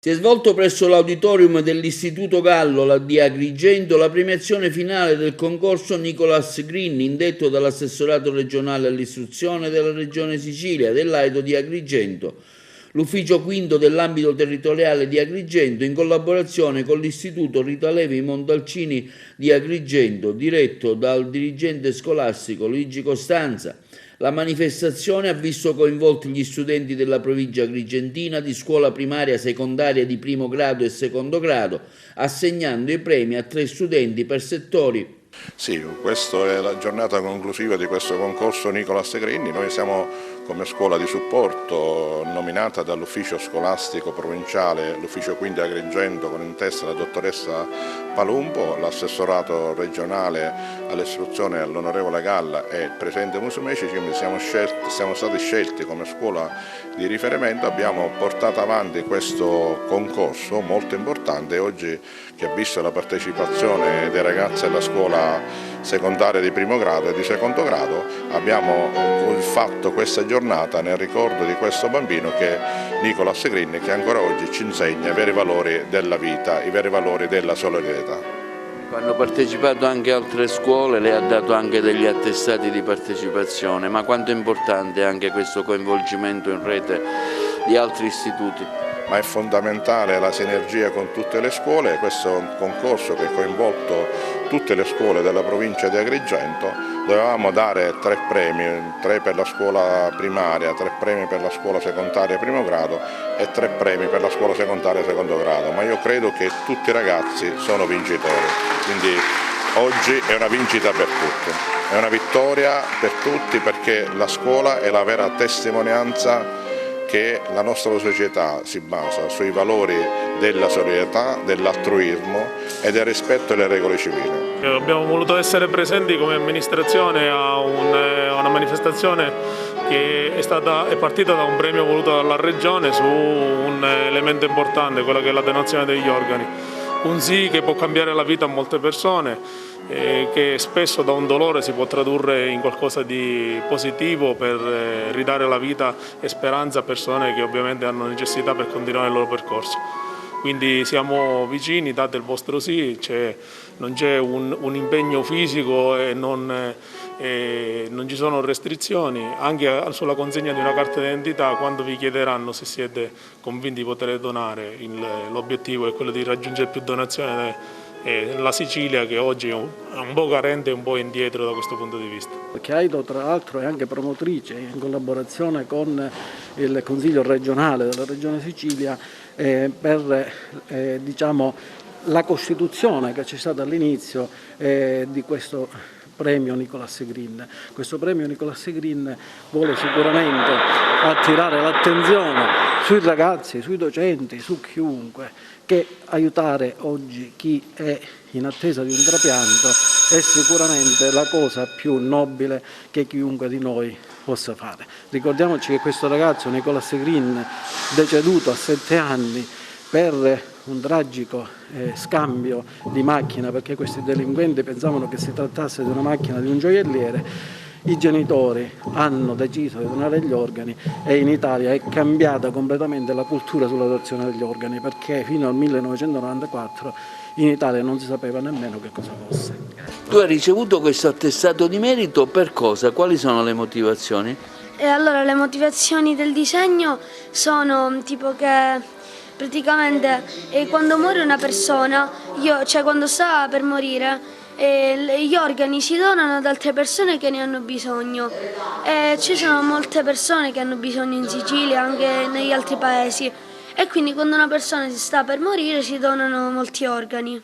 Si è svolto presso l'auditorium dell'Istituto Gallo di Agrigento la premiazione finale del concorso Nicolas Green, indetto dall'assessorato regionale all'istruzione della Regione Sicilia, dell'AIDO di Agrigento, l'ufficio quinto dell'ambito territoriale di Agrigento, in collaborazione con l'Istituto Rita Levi Montalcini di Agrigento, diretto dal dirigente scolastico Luigi Costanza. La manifestazione ha visto coinvolti gli studenti della provincia agrigentina di scuola primaria, secondaria di primo grado e secondo grado, assegnando i premi a 3 studenti per settori. Sì, questa è la giornata conclusiva di questo concorso Nicolas Green. Noi siamo come scuola di supporto nominata dall'ufficio scolastico provinciale, l'ufficio quinto di Agrigento, con in testa la dottoressa Palumbo, l'assessorato regionale all'istruzione all'onorevole Galla e il presidente Musumeci. Quindi siamo stati scelti come scuola di riferimento, abbiamo portato avanti questo concorso molto importante oggi, che ha visto la partecipazione dei ragazzi della scuola secondaria di primo grado e di secondo grado. Abbiamo fatto questa giornata nel ricordo di questo bambino, che è Nicolas Green, che ancora oggi ci insegna i veri valori della vita, i veri valori della solidarietà. Hanno partecipato anche altre scuole, lei ha dato anche degli attestati di partecipazione, ma quanto è importante anche questo coinvolgimento in rete di altri istituti? Ma è fondamentale la sinergia con tutte le scuole. Questo è un concorso che ha coinvolto tutte le scuole della provincia di Agrigento. Dovevamo dare 3 premi, 3 per la scuola primaria, 3 premi per la scuola secondaria primo grado e 3 premi per la scuola secondaria secondo grado, ma io credo che tutti i ragazzi sono vincitori, quindi oggi è una vincita per tutti, è una vittoria per tutti, perché la scuola è la vera testimonianza che la nostra società si basa sui valori della solidarietà, dell'altruismo e del rispetto delle regole civili. Abbiamo voluto essere presenti come amministrazione a una manifestazione che è partita da un premio voluto dalla Regione su un elemento importante, quello che è la donazione degli organi. Un sì che può cambiare la vita a molte persone, che spesso da un dolore si può tradurre in qualcosa di positivo per ridare la vita e speranza a persone che ovviamente hanno necessità per continuare il loro percorso. Quindi siamo vicini, date il vostro sì, non c'è un impegno fisico e non ci sono restrizioni, anche sulla consegna di una carta d'identità. Quando vi chiederanno se siete convinti di poter donare, l'obiettivo è quello di raggiungere più donazioni. La Sicilia, che oggi è un po' carente e un po' indietro da questo punto di vista. Perché AIDO tra l'altro è anche promotrice, in collaborazione con il Consiglio regionale della Regione Sicilia, per diciamo, la costituzione che c'è stata all'inizio di questo premio Nicolas Green. Questo premio Nicolas Green vuole sicuramente attirare l'attenzione sui ragazzi, sui docenti, su chiunque, che aiutare oggi chi è in attesa di un trapianto è sicuramente la cosa più nobile che chiunque di noi possa fare. Ricordiamoci che questo ragazzo, Nicolas Green, deceduto a 7 anni per un tragico scambio di macchina, perché questi delinquenti pensavano che si trattasse di una macchina di un gioielliere. I genitori hanno deciso di donare gli organi e in Italia è cambiata completamente la cultura sull'adozione degli organi, perché fino al 1994 in Italia non si sapeva nemmeno che cosa fosse. Tu hai ricevuto questo attestato di merito per cosa? Quali sono le motivazioni? Allora, le motivazioni del disegno sono tipo che praticamente quando muore una persona, cioè quando sta per morire, gli organi si donano ad altre persone che ne hanno bisogno. Ci sono molte persone che hanno bisogno in Sicilia, anche negli altri paesi, e quindi quando una persona si sta per morire si donano molti organi.